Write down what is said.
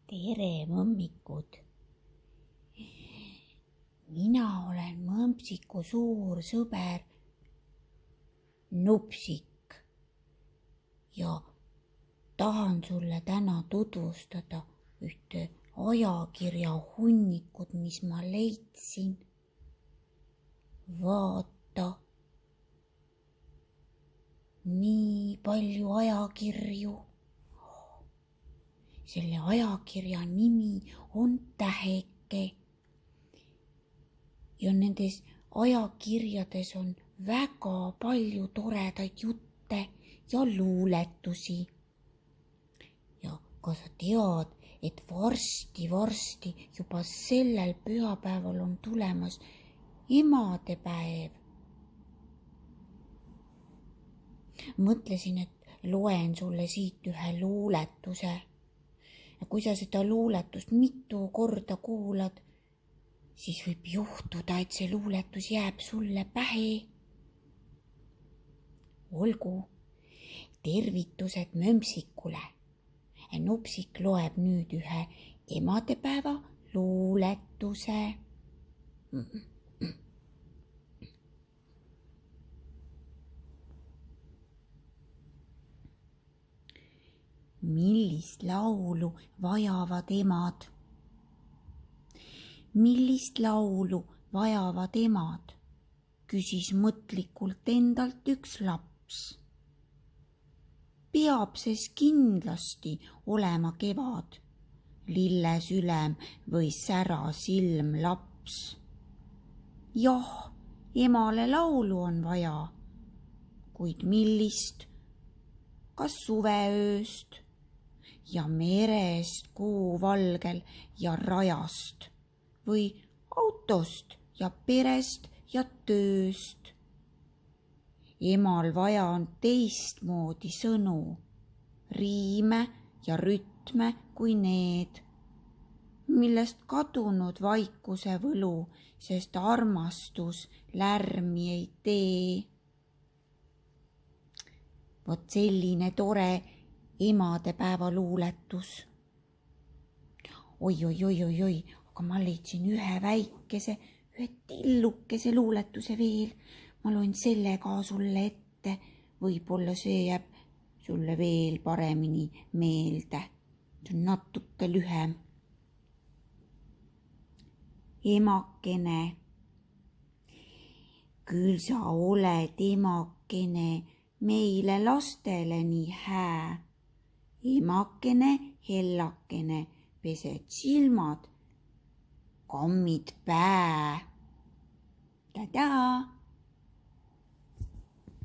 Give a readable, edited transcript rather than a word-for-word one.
Tere, mõmmikud! Mina olen Mõmpsiku suur sõber Nupsik ja tahan sulle täna tutvustada ühte ajakirja hunnikut, mis ma leidsin. Vaata, nii palju ajakirju. Selle ajakirja nimi on Täheke ja nendes ajakirjades on väga palju toredaid jutte ja luuletusi. Ja kas sa tead, et varsti juba sellel pühapäeval on tulemas emadepäev? Mõtlesin, et loen sulle siit ühe luuletuse. Ja kui sa seda luuletust mitu korda kuulad, siis võib juhtuda, et see luuletus jääb sulle pähe. Olgu, tervitused Mömpsikule. Nupsik loeb nüüd ühe emadepäeva luuletuse. Millist laulu vajavad emad? Millist laulu vajavad emad? Küsis mõtlikult endalt üks laps. Peab ses kindlasti olema kevad, lillesülem või särasilm laps. Jah, emale laulu on vaja, kuid millist? Kas suveööst ja merest kuuvalgel ja rajast või autost ja perest ja tööst? Emal vaja on teistmoodi sõnu, riime ja rütme kui need, millest kadunud vaikuse võlu, sest armastus lärmi ei tee. Vot selline tore emadepäeva luuletus. Oi, aga ma leidsin ühe tillukese luuletuse veel. Ma loen selle ka sulle ette. Võib-olla see jääb sulle veel paremini meelde. See on natuke lühem. Emakene, küll sa oled emakene, meile lastele nii hää. Emakene, hellakene, pesed silmad, kammid pää. Tadaa!